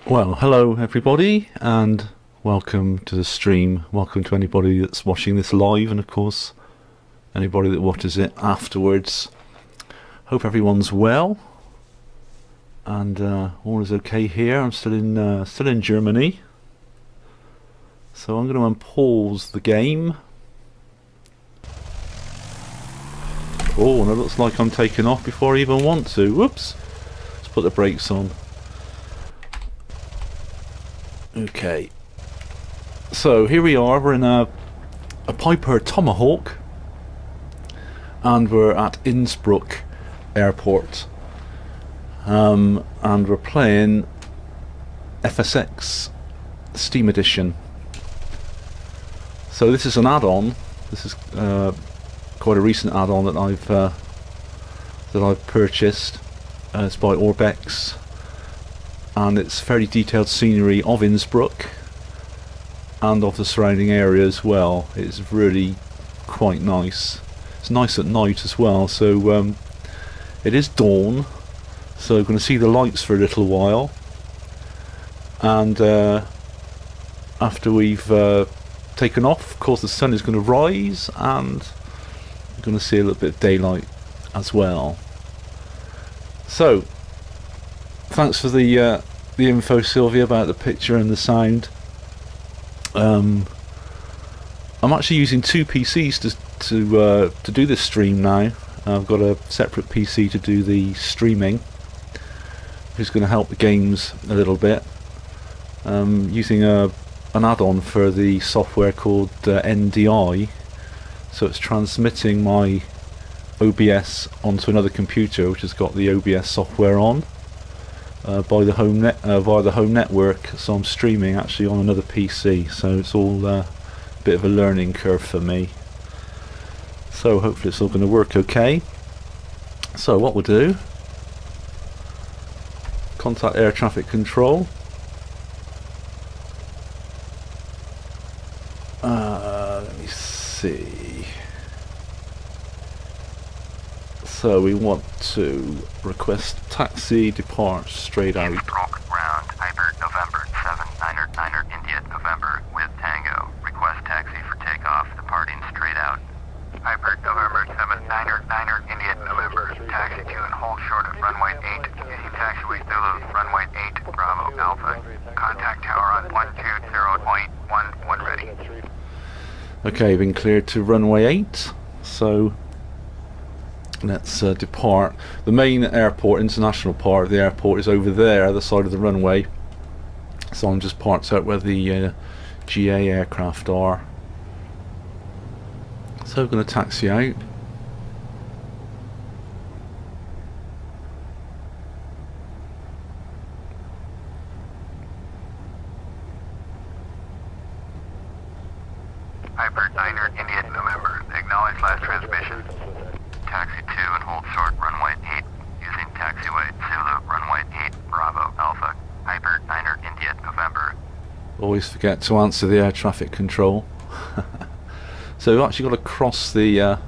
Well, hello everybody, and welcome to the stream. Welcome to anybody that's watching this live, and of course, anybody that watches it afterwards. Hope everyone's well, and all is okay here. I'm still in Germany, so I'm going to unpause the game. Oh, and it looks like I'm taking off before I even want to. Whoops! Let's put the brakes on. Okay, so here we are. We're in a Piper Tomahawk, and we're at Innsbruck airport, and we're playing FSX Steam Edition. So this is an add-on. This is quite a recent add-on that I've purchased. It's by orbX. And it's very detailed scenery of Innsbruck and of the surrounding area as well. It's really quite nice. It's nice at night as well, so it is dawn, so we're going to see the lights for a little while, and after we've taken off, of course the sun is going to rise and we're going to see a little bit of daylight as well. So thanks for the info, Sylvia, about the picture and the sound. I'm actually using two PCs to do this stream now. I've got a separate PC to do the streaming, which is going to help the games a little bit. Using an add-on for the software called NDI, so it's transmitting my OBS onto another computer which has got the OBS software on. Via the home network, so I'm streaming actually on another PC, so it's all a bit of a learning curve for me. So hopefully it's all going to work okay. So what we'll do, contact air traffic control. Let me see. So we want to request taxi, depart straight out. Innsbruck ground, Piper November 799er India November with Tango. Request taxi for takeoff, departing straight out. Piper November 799er India November. Taxi to and hold short of runway 8. Using taxiway Zulu, runway 8, Bravo Alpha. Contact tower on 120.1 when ready. Okay, been cleared to runway 8, so let's depart. The main airport, international part of the airport, is over there, other side of the runway. So I'm just parked out where the GA aircraft are. So we're going to taxi out. Piper Niner India November. Acknowledge last transmission. Taxi 2 and hold short runway 8 using taxiway Zulu runway 8 Bravo Alpha. Piper Niner India November. Always forget to answer the air traffic control. So we've actually got to cross the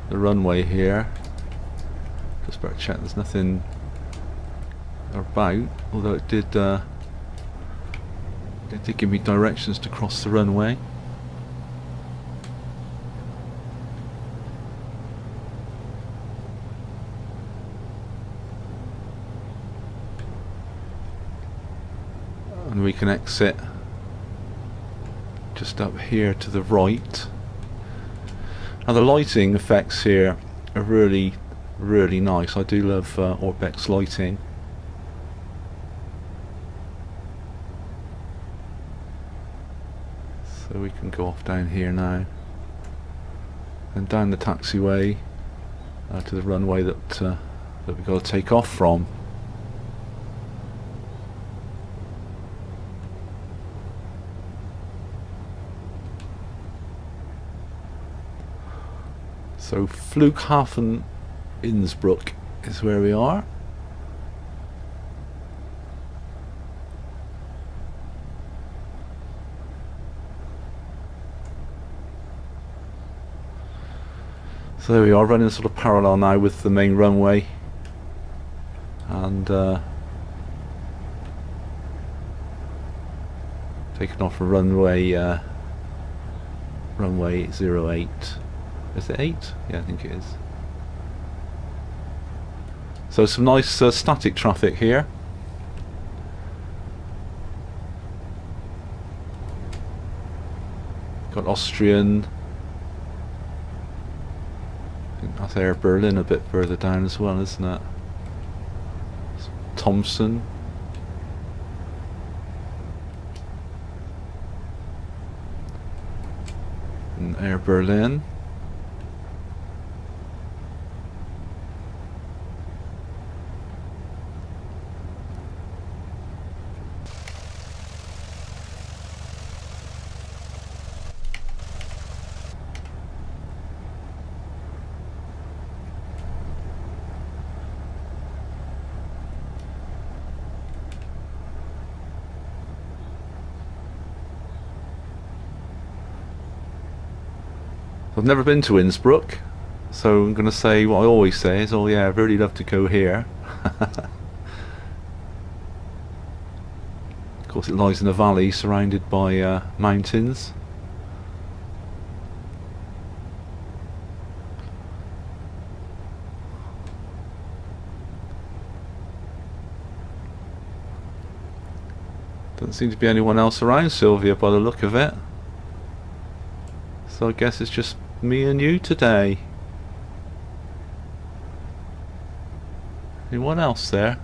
runway here. Just better check there's nothing about, although it did give me directions to cross the runway. And we can exit just up here to the right. Now the lighting effects here are really nice. I do love orbX lighting. So we can go off down here now and down the taxiway to the runway that we've got to take off from. So Flughafen Innsbruck is where we are. So there we are, running sort of parallel now with the main runway, and Taking off a runway runway 08. Is it 8? Yeah, I think it is. So some nice static traffic here. Got Austrian. I think that's Air Berlin a bit further down as well, isn't it? Thompson. And Air Berlin. I've never been to Innsbruck, so I'm going to say what I always say is, oh yeah, I'd really love to go here. Of course it lies in a valley surrounded by mountains. Doesn't seem to be anyone else around Sylvia by the look of it. So I guess it's just me and you today. Anyone else there?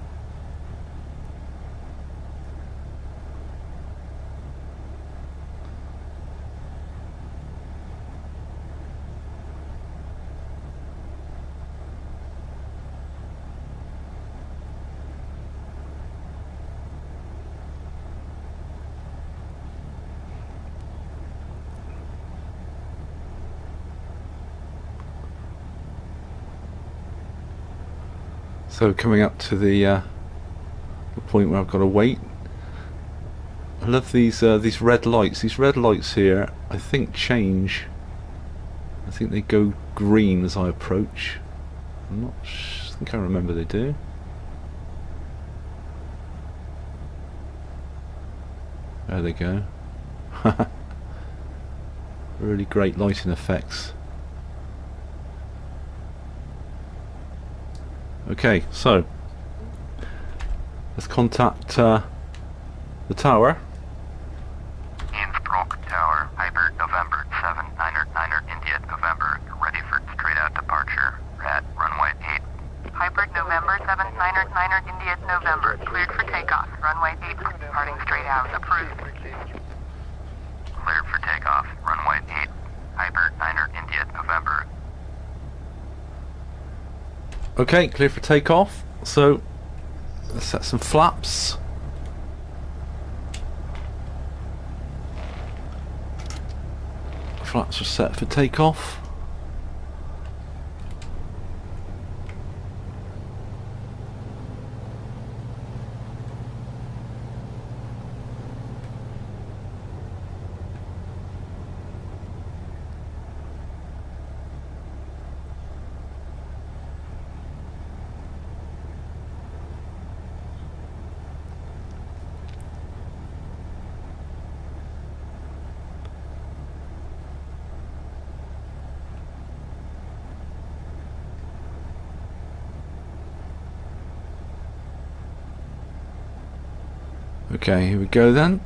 So coming up to the point where I've got to wait. I love these red lights. These red lights here, I think change. I think they go green as I approach. I'm not. I think I remember they do. There they go. Really great lighting effects. Okay, so let's contact the tower. Innsbruck Tower, Piper November 7 9er India November, ready for straight out departure at runway 8. Piper November 7 9er India November, cleared for takeoff, runway 8, departing straight out, approved. Cleared for takeoff, runway 8, Piper 9er India November. Okay, clear for takeoff. So let's set some flaps. Flaps are set for takeoff. Okay, here we go then.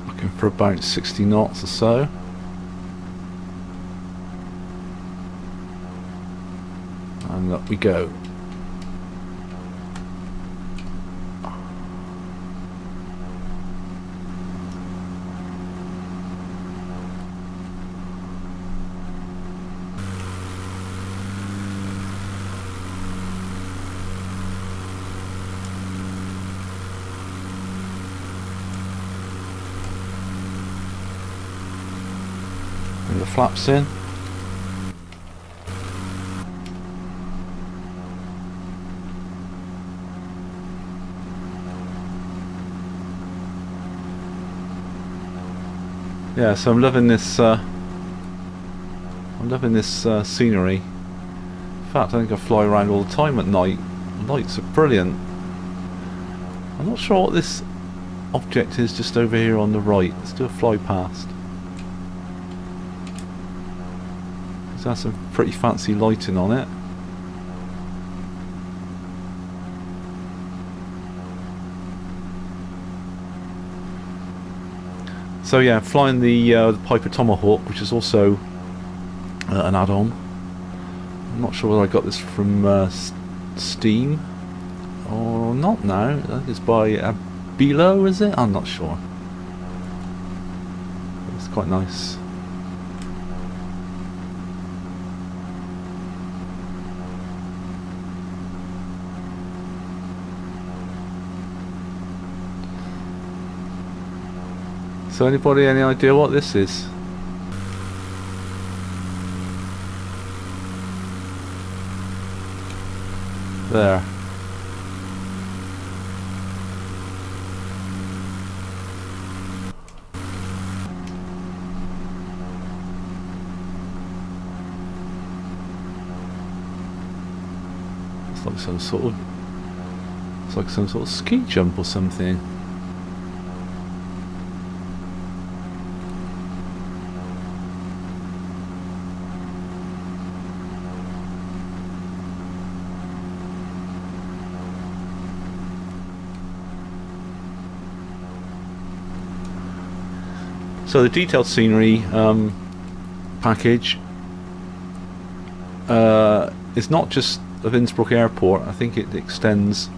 Looking for about 60 knots or so. And up we go. And the flaps in. yeah, so I'm loving this. Scenery. In fact, I think I fly around all the time at night. The lights are brilliant. I'm not sure what this object is just over here on the right. Let's do a fly past. It has some pretty fancy lighting on it. So yeah, flying the Piper Tomahawk, which is also an add-on. I'm not sure whether I got this from Steam or not now. I think it's by Bilo, is it? I'm not sure. It's quite nice. So anybody any idea what this is? There. It's like some sort of, it's like some sort of ski jump or something. So the detailed scenery package is not just of Innsbruck Airport. I think it extends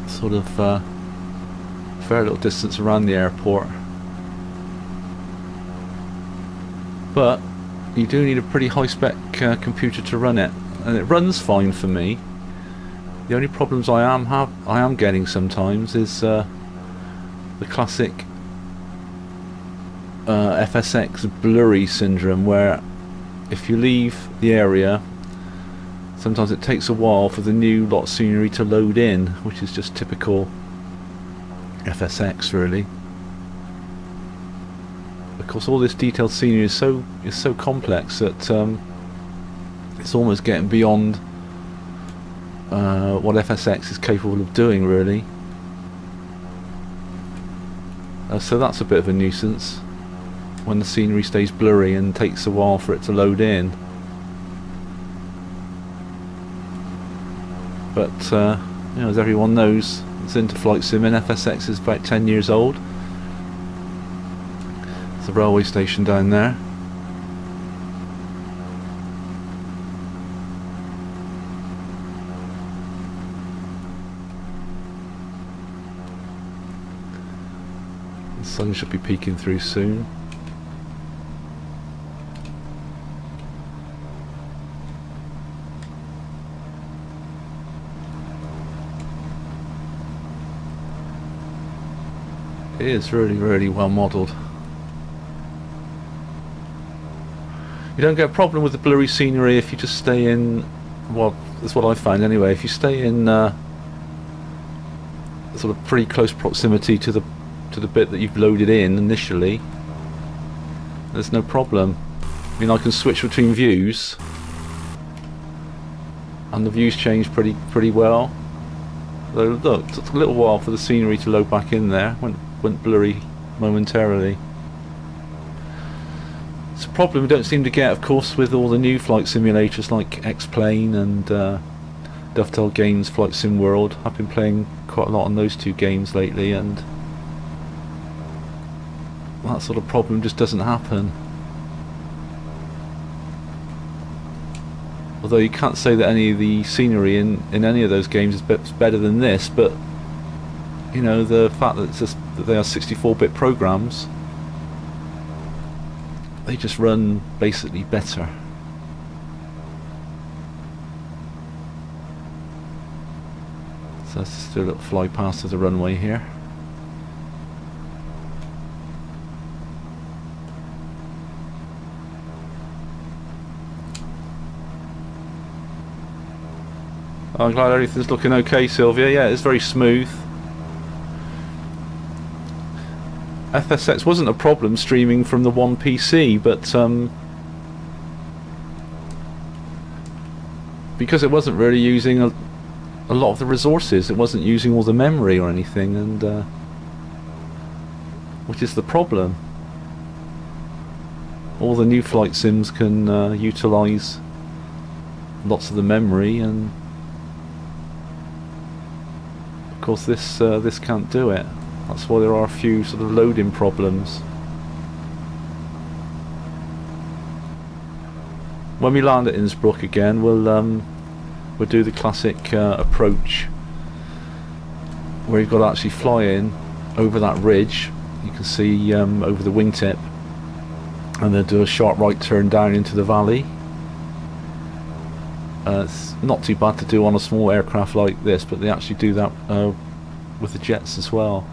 sort of a fair little distance around the airport. But you do need a pretty high-spec computer to run it, and it runs fine for me. The only problems I am getting sometimes is the classic FSX blurry syndrome, where if you leave the area, sometimes it takes a while for the new lot of scenery to load in, which is just typical FSX really. Of course, all this detailed scenery is so complex that it's almost getting beyond what FSX is capable of doing, really. So that's a bit of a nuisance when the scenery stays blurry and takes a while for it to load in. But you know, as everyone knows, it's into flight sim, and FSX is about 10 years old. It's a railway station down there. The sun should be peeking through soon. It is really well modelled. You don't get a problem with the blurry scenery if you just stay in, well, that's what I found anyway, if you stay in sort of pretty close proximity to the bit that you've loaded in initially, there's no problem. I mean, I can switch between views and the views change pretty well. Though look, it took a little while for the scenery to load back in there, went blurry momentarily. It's a problem we don't seem to get, of course, with all the new flight simulators like X-Plane and Dovetail Games Flight Sim World. I've been playing quite a lot on those two games lately, and that sort of problem just doesn't happen. Although you can't say that any of the scenery in any of those games is better than this, but you know, the fact that that they are 64-bit programs, they just run basically better. So let's just do a little fly past of the runway here. I'm glad everything's looking okay, Sylvia. Yeah, it's very smooth. FSX wasn't a problem streaming from the one PC, but because it wasn't really using a lot of the resources, it wasn't using all the memory or anything, and which is the problem. All the new flight sims can utilise lots of the memory, and of course this can't do it. That's why there are a few sort of loading problems. When we land at Innsbruck again, we'll do the classic approach where you've got to actually fly in over that ridge. You can see over the wingtip, and then do a sharp right turn down into the valley. It's not too bad to do on a small aircraft like this, but they actually do that with the jets as well.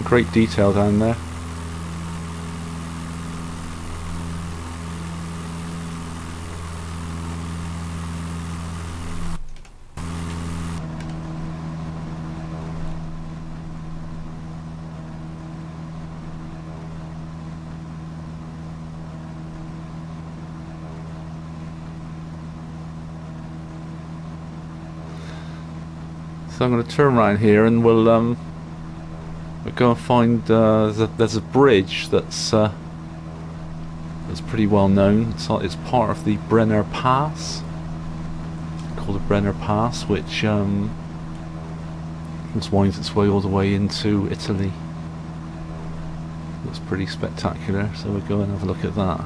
Great detail down there. So I'm going to turn around here, and we'll go and find there's a bridge that's pretty well known. It's part of the Brenner Pass, called the Brenner Pass, which winds its way all the way into Italy. Looks pretty spectacular, so we'll go and have a look at that.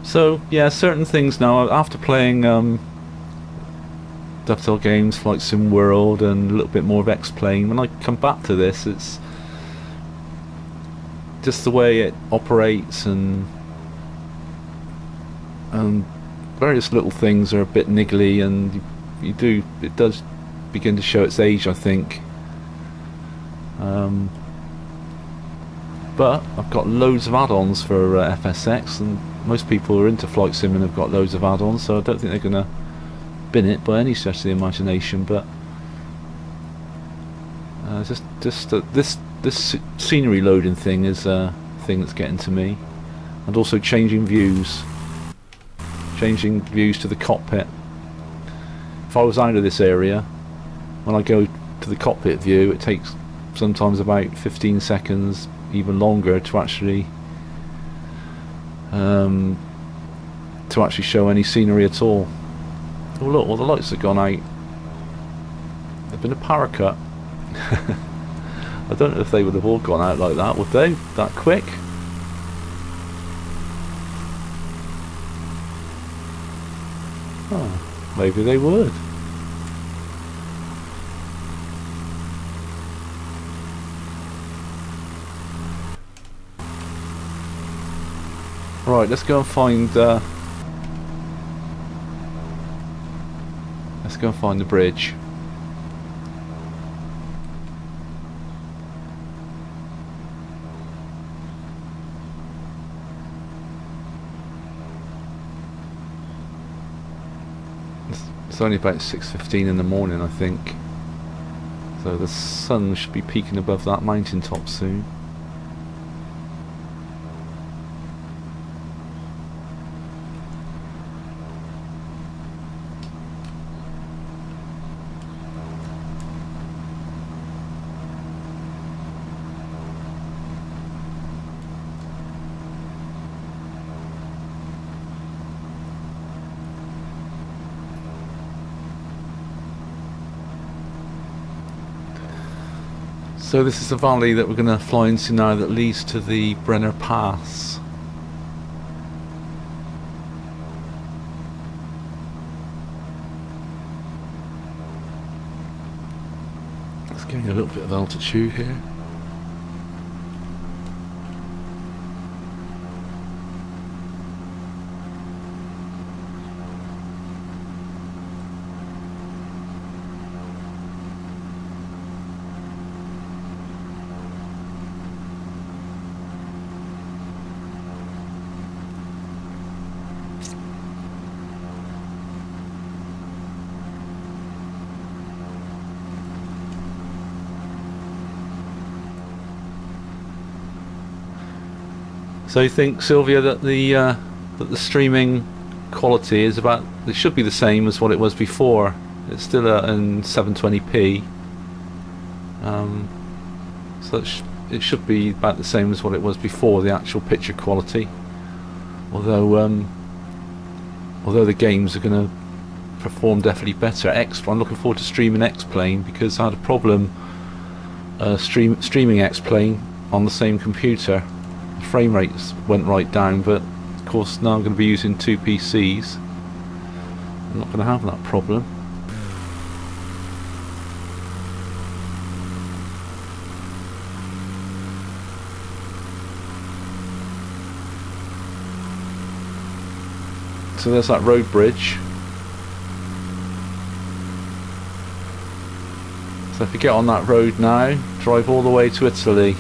So yeah, certain things now, after playing Dovetail games, Flight Sim World, and a little bit more of X-Plane, when I come back to this, it's just the way it operates, and various little things are a bit niggly, and it does begin to show its age, I think. But I've got loads of add-ons for FSX, and most people who are into Flight Sim and have got loads of add-ons, so I don't think they're going to bin it by any stretch of the imagination. But this scenery loading thing is a thing that's getting to me, and also changing views to the cockpit. If I was out of this area, when I go to the cockpit view, it takes sometimes about 15 seconds, even longer, to actually show any scenery at all. Oh look, all the lights have gone out. There's been a power cut. I don't know if they would have all gone out like that, would they? That quick? Oh, maybe they would. Right, let's go and find. Let's go and find the bridge. It's only about 6:15 in the morning, I think. So the sun should be peeking above that mountaintop soon. So this is the valley that we're going to fly into now that leads to the Brenner Pass. Let's gain a little bit of altitude here. So you think, Sylvia, that the streaming quality is about, it should be the same as what it was before. It's still in 720p, so it should be about the same as what it was before, the actual picture quality. Although the games are going to perform definitely better. I'm looking forward to streaming X-Plane, because I had a problem streaming X-Plane on the same computer. The frame rates went right down, but of course now I'm going to be using two PCs. I'm not going to have that problem. So there's that road bridge. So if you get on that road now, drive all the way to Italy.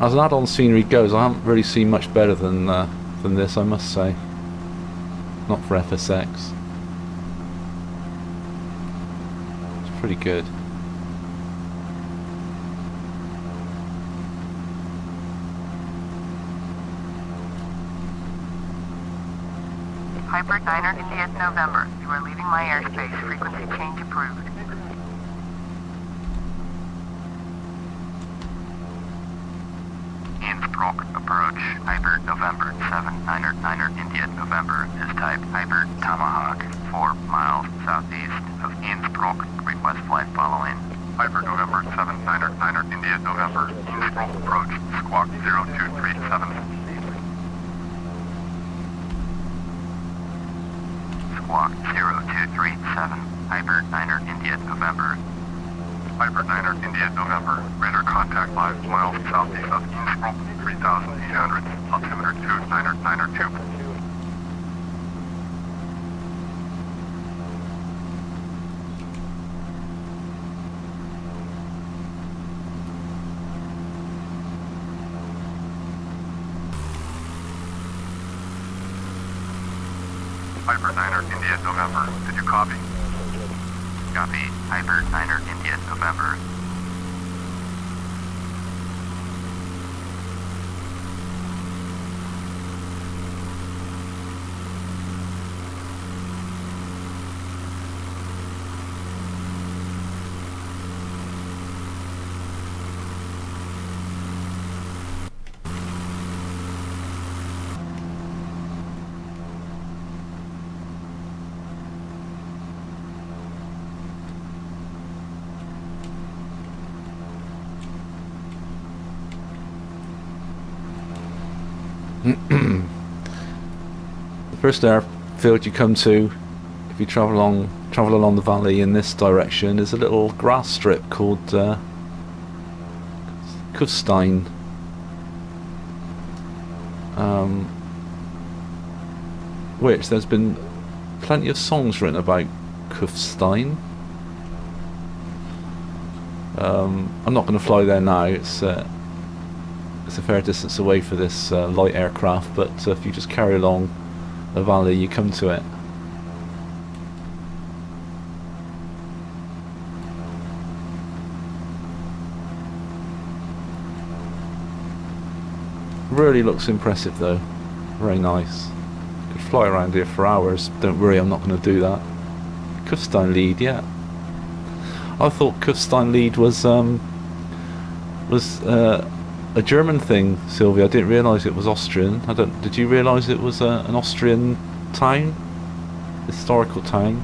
As an add-on scenery goes, I haven't really seen much better than this, I must say. Not for FSX. It's pretty good. Piper Diner, India, November. You are leaving my airspace. Frequency change approved. Innsbruck approach. Piper November 799 India November is type Piper Tomahawk 4 miles southeast of Innsbruck. Request flight following. Piper November 799 India November Innsbruck approach. Squawk 0237. Squawk 0237. Piper 9er India November. Piper 9er India November. Radar contact 5 miles southeast of Innsbruck, 3,800. Altimeter 2 9er 2. Piper 9er India November. Did you copy? Copy. Piper 9er India November. The first airfield you come to, if you travel along the valley in this direction, is a little grass strip called Kufstein. Which there's been plenty of songs written about Kufstein. I'm not going to fly there now. It's a fair distance away for this light aircraft, but if you just carry along the valley, you come to it. Really looks impressive though. Very nice. Could fly around here for hours. Don't worry, I'm not going to do that. Kufstein Lied, yeah. I thought Kufstein Lied was a German thing, Sylvia. I didn't realise it was Austrian. Did you realise it was an Austrian town? Historical town?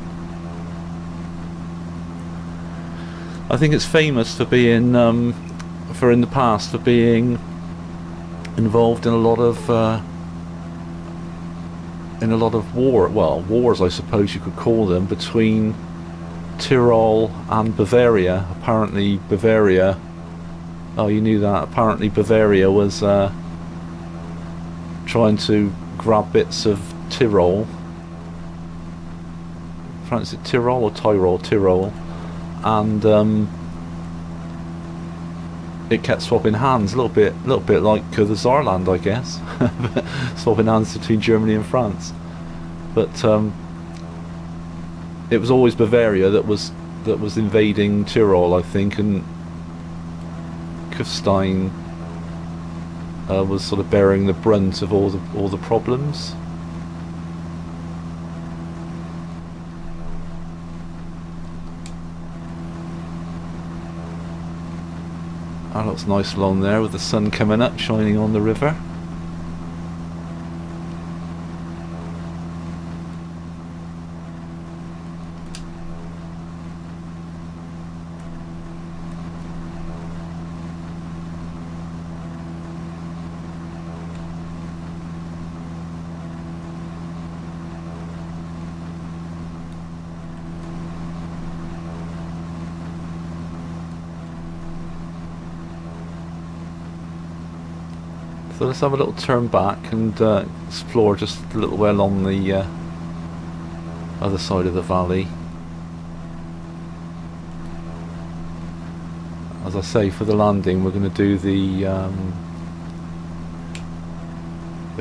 I think it's famous for being, in the past, for being involved in a lot of wars, I suppose you could call them, between Tyrol and Bavaria. Apparently Bavaria, oh, you knew that, apparently Bavaria was trying to grab bits of Tyrol. France, is it Tyrol or Tyrol? Tyrol. And it kept swapping hands, a little bit like the Saarland, I guess. Swapping hands between Germany and France. But it was always Bavaria that was invading Tyrol, I think, and Kufstein was sort of bearing the brunt of all the problems. That looks nice along there with the sun coming up, shining on the river. So let's have a little turn back and explore just a little way along the other side of the valley. As I say, for the landing we're going to do the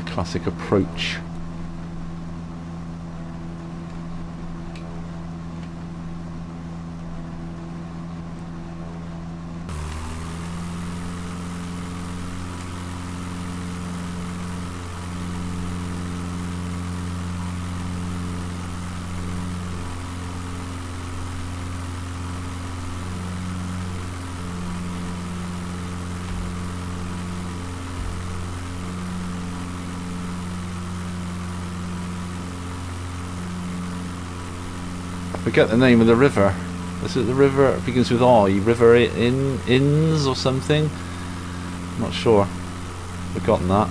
classic approach. Forget the name of the river. Is it the river? It begins with I. River Inns or something? I'm not sure. Forgotten that.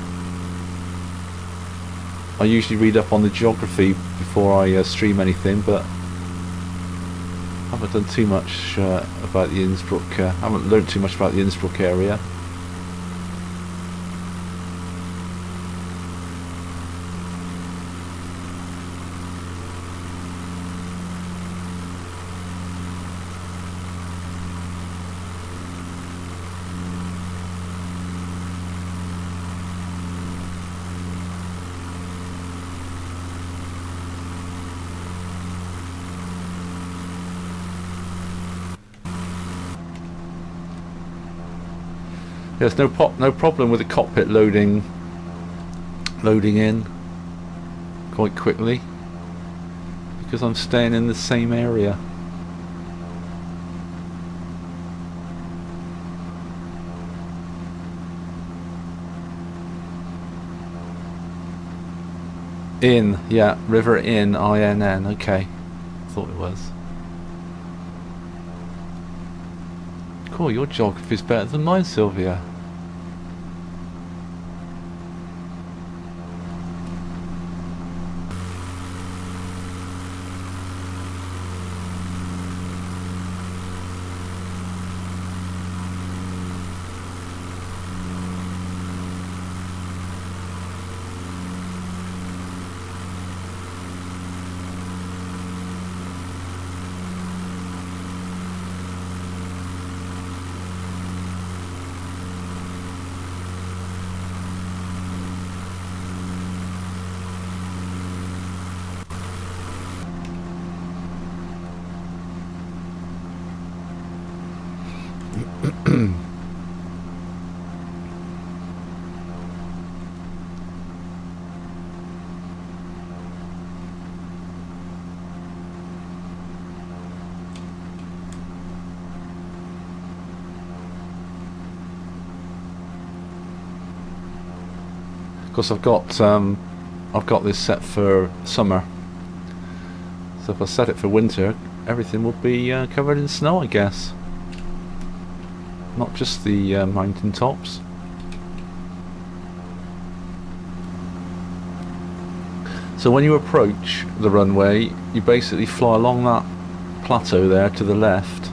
I usually read up on the geography before I stream anything, but I haven't done too much about the Innsbruck. I haven't learnt too much about the Innsbruck area. There's no problem with the cockpit loading in quite quickly because I'm staying in the same area. In, yeah, River Inn, I-N-N, okay. Thought it was. Cool, your geography's better than mine, Sylvia. course, I've got this set for summer. So if I set it for winter, everything will be covered in snow, I guess. Not just the mountain tops. So when you approach the runway, you basically fly along that plateau there to the left,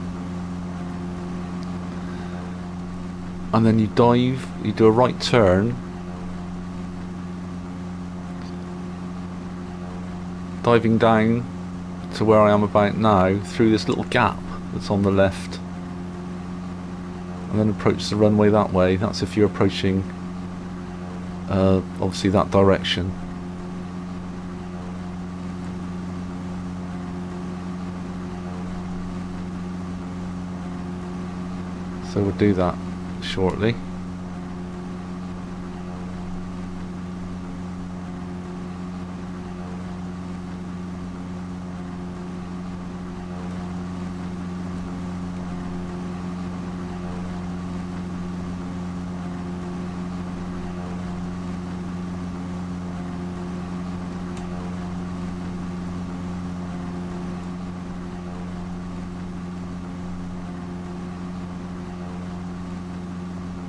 and then you dive, you do a right turn, diving down to where I am about now through this little gap that's on the left, and then approach the runway that way. That's if you're approaching obviously that direction. So we'll do that shortly.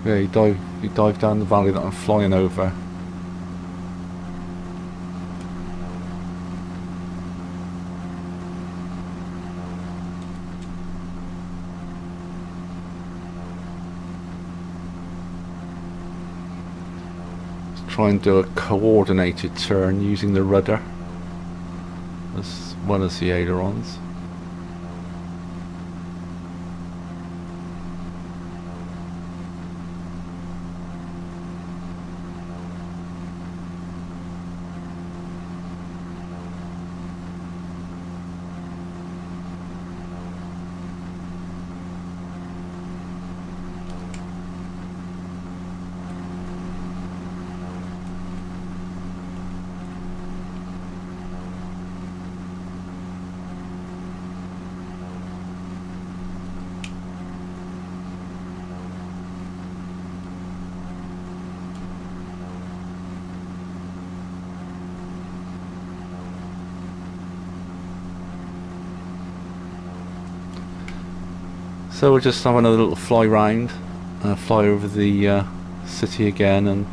Yeah, you dive down the valley that I'm flying over. Let's try and do a coordinated turn using the rudder as well as the ailerons. So we'll just have another little fly round, fly over the city again, and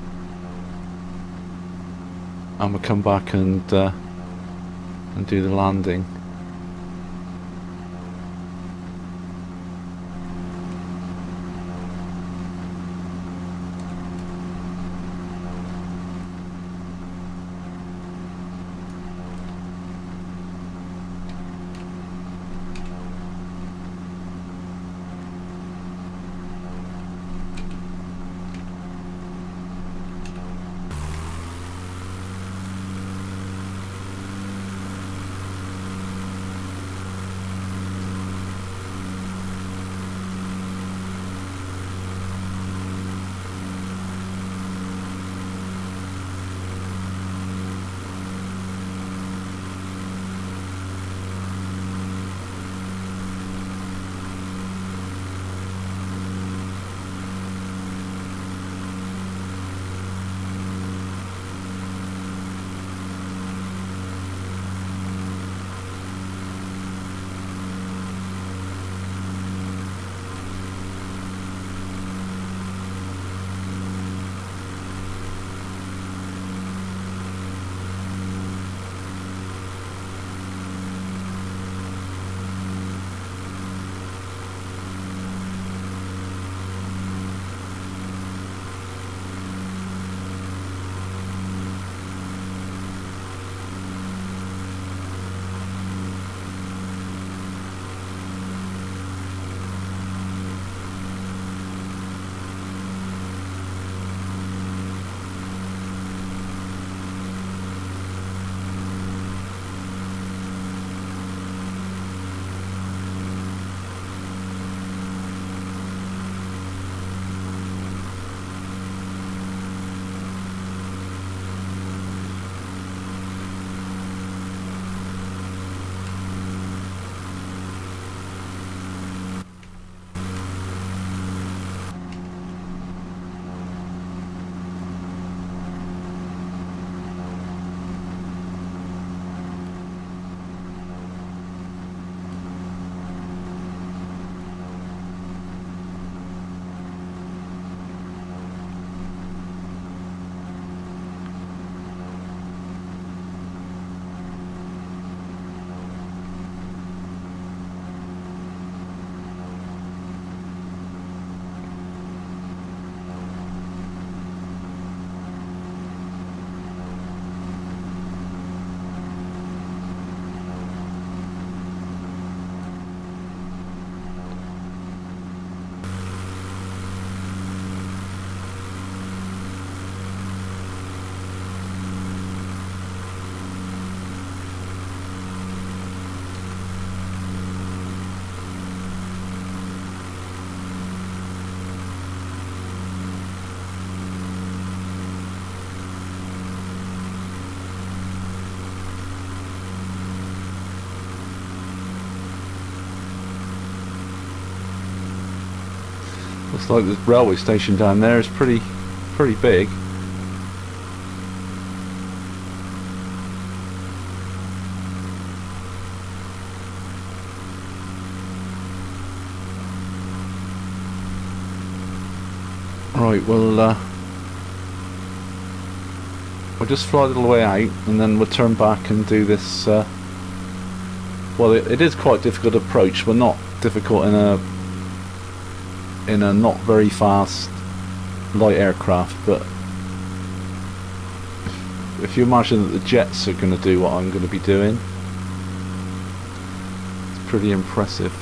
we'll come back and do the landing. Looks like the railway station down there is pretty big. Right, we'll just fly a little way out, and then we'll turn back and do this. Well, it is quite a difficult approach, but not difficult in a not very fast light aircraft. But if you imagine that the jets are going to do what I'm going to be doing, it's pretty impressive.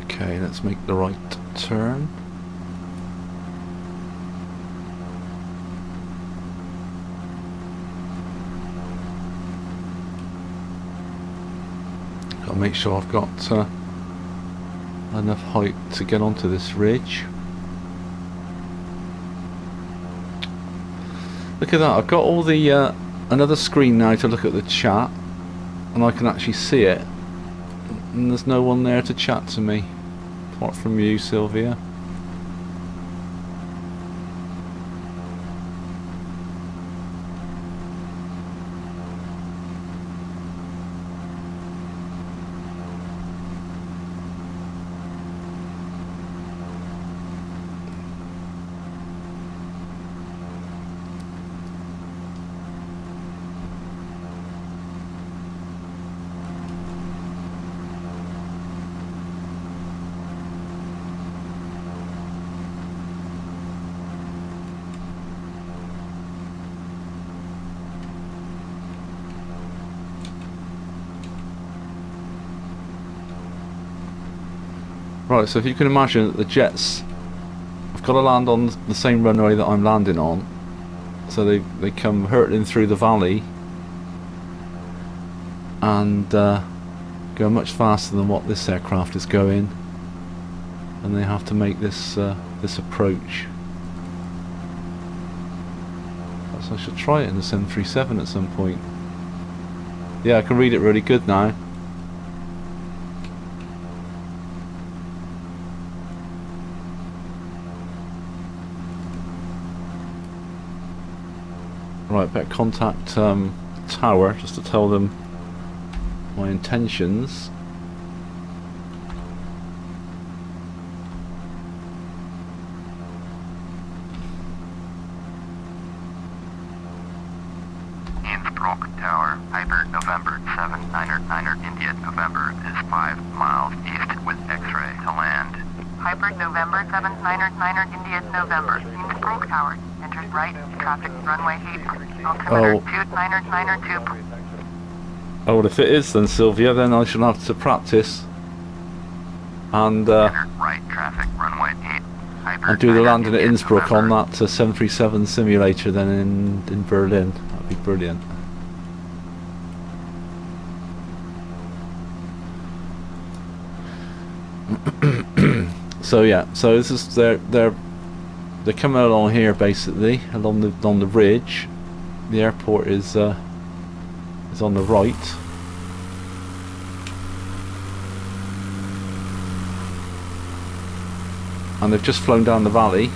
Okay, let's make the right turn. Gotta make sure I've got enough height to get onto this ridge. Look at that, I've got all the another screen now to look at the chat, and I can actually see it, and there's no one there to chat to me apart from you, Sylvia. Right, so if you can imagine that the jets, I've got to land on the same runway that I'm landing on, so they come hurtling through the valley and go much faster than what this aircraft is going, and they have to make this this approach. So I should try it in the 737 at some point. Yeah, I can read it really good now. Right, better contact tower just to tell them my intentions. Innsbruck Tower, Piper November 7999 India November is 5 miles east with X-ray to land. Piper November 7999 India November, Innsbruck Tower. Enters right, traffic runway 8, altimeter 2992. Oh, well, if it is then, Sylvia, then I shall have to practice and Right, traffic runway 8. Piper and do the landing at India Innsbruck November. on that 737 simulator then in Berlin. That'd be brilliant. So yeah, so this is they're coming along here basically along the ridge. The airport is on the right. And they've just flown down the valley.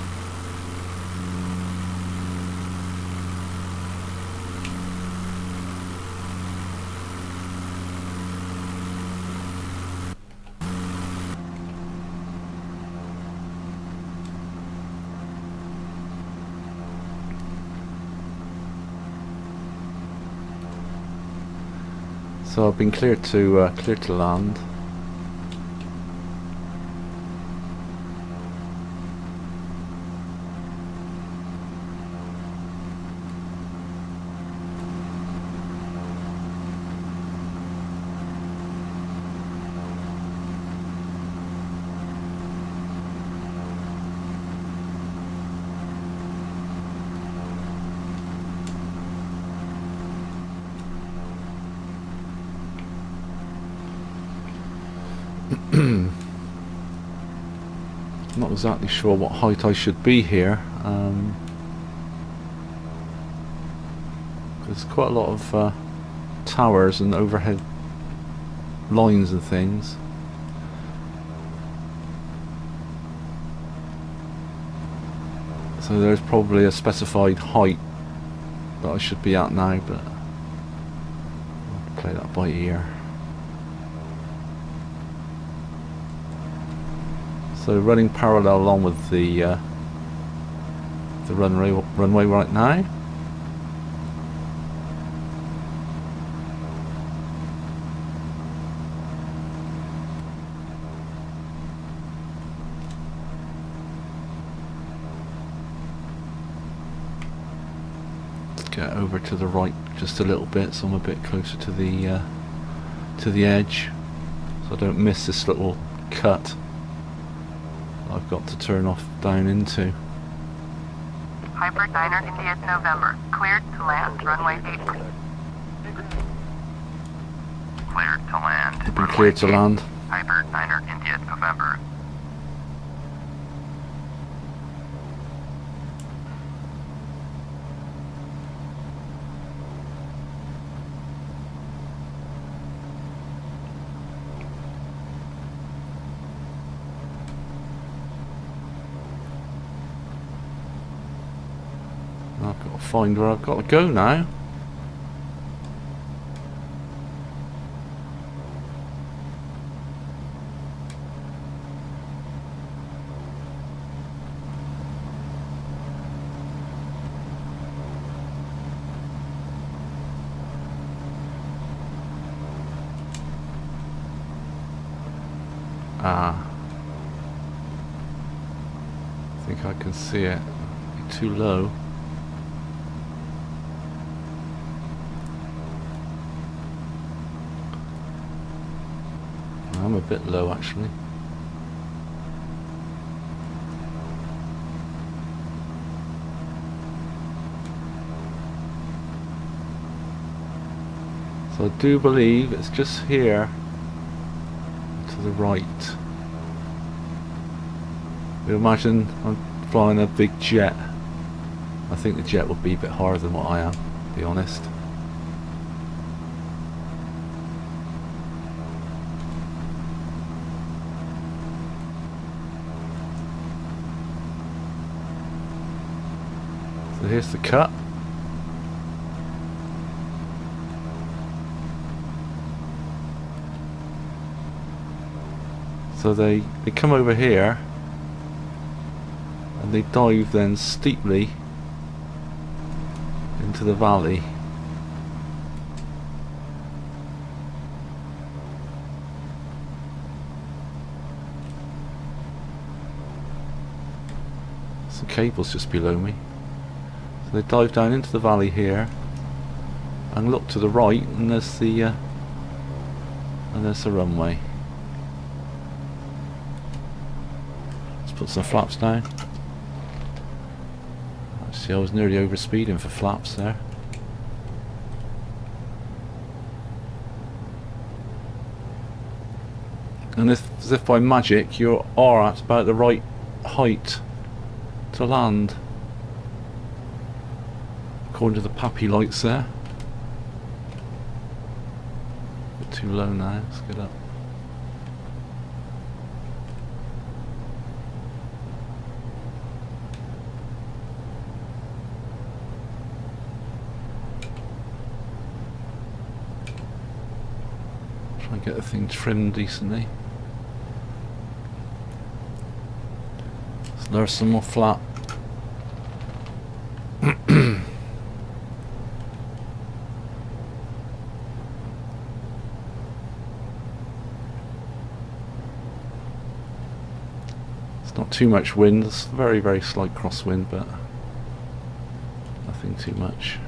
So I've been cleared to land. Not exactly sure what height I should be here. There's quite a lot of towers and overhead lines and things. So there's probably a specified height that I should be at now, but I'll play that by ear. So running parallel along with the runway right now. Get over to the right just a little bit, so I'm a bit closer to the edge, so I don't miss this little cut I've got to turn off down into. Piper Diner India November. Cleared to land. Runway 8. Cleared to land. I've been cleared to land. Piper Diner India November. I've got to find where I've got to go now. Ah, I think I can see it. Too low. I'm a bit low actually. So I do believe it's just here to the right. You imagine I'm flying a big jet. I think the jet would be a bit higher than what I am, to be honest. So here's the cut. So they come over here and they dive then steeply into the valley. Some cables just below me. So they dive down into the valley here and look to the right, and there's the runway. Let's put some flaps down. See, I was nearly over speeding for flaps there. And as if by magic, you are at about the right height to land, according to the pappy lights there. A bit too low now, let's get up. Try and get the thing trimmed decently. So there's some more flap. Not too much wind, it's very, very slight crosswind, but nothing too much.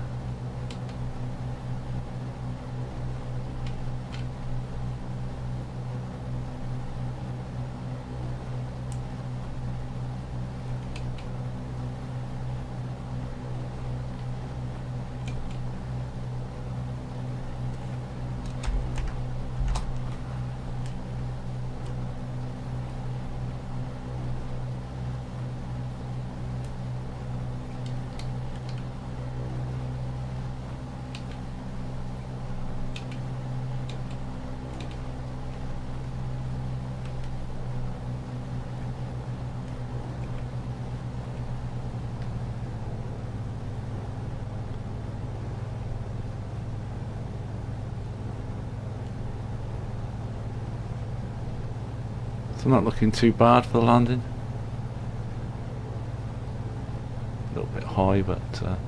So not looking too bad for the landing. A little bit high, but too bad.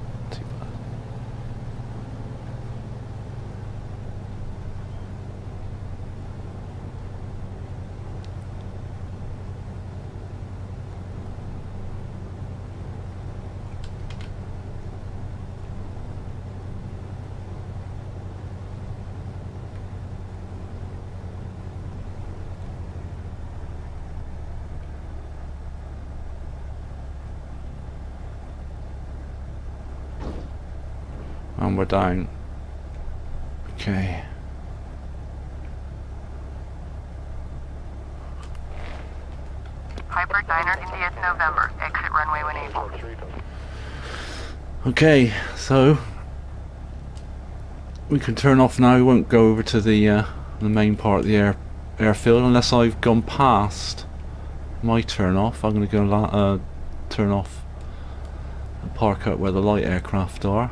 And we're down. Okay. Piper Diner, India, November. Exit runway when able. Okay, so we can turn off now. We won't go over to the main part of the airfield unless I've gone past my turn off. I'm going to go turn off and park out where the light aircraft are.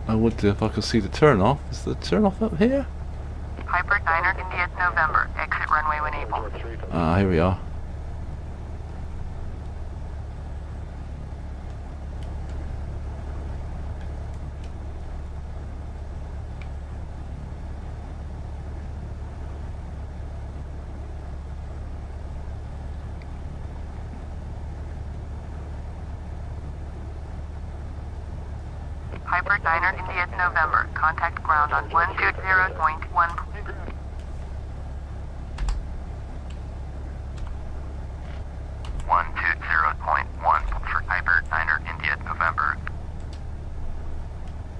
I would do if I could see the turn off. Is the turn off up here? Piper Diner, India, November. Exit runway when able. Ah, here we are. Piper Diner, India, November. Contact ground on 120.1. 120.1 for Piper Diner, India, November.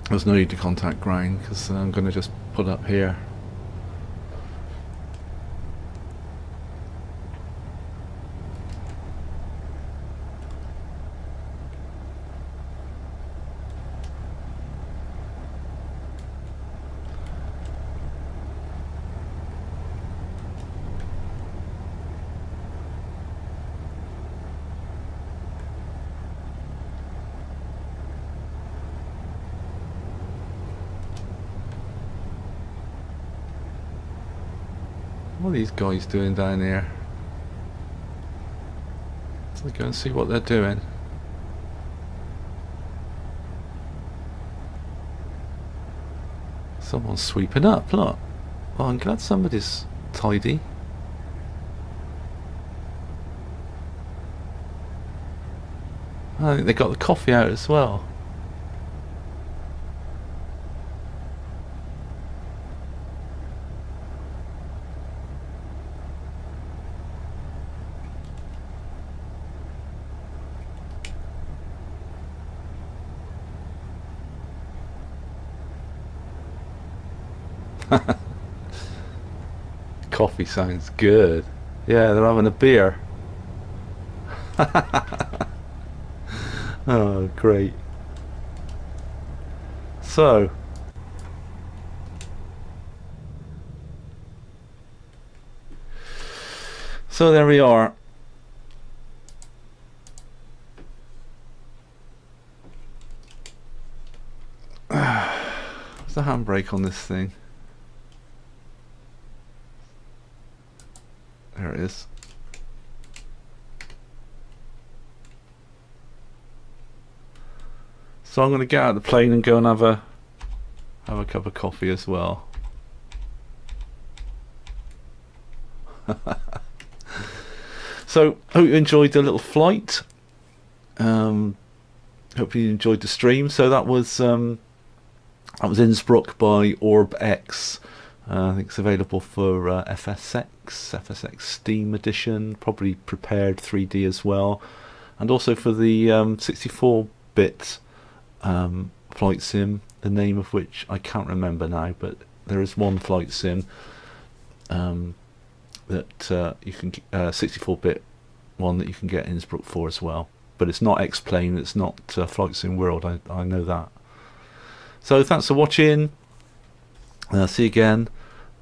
There's no need to contact ground because I'm going to just put up here. What are these guys doing down here? Let's go and see what they're doing. Someone's sweeping up, look. Well, I'm glad somebody's tidy. I think they got the coffee out as well. Coffee sounds good. Yeah, they're having a beer. Oh, great. So there we are. What's the handbrake on this thing? There it is. So I'm going to get out of the plane and go and have a cup of coffee as well. So hope you enjoyed the little flight. Hope you enjoyed the stream. So that was Innsbruck by orbX. I think it's available for FSX Steam Edition, probably prepared 3D as well, and also for the 64-bit flight sim, the name of which I can't remember now, but there is one flight sim that you can 64-bit one that you can get Innsbruck for as well, but it's not X-Plane, it's not Flight Sim World, I know that. So thanks for watching. See you again.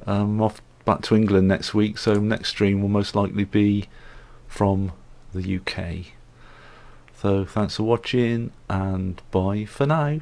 I'm off back to England next week, so next stream will most likely be from the UK. So thanks for watching, and bye for now.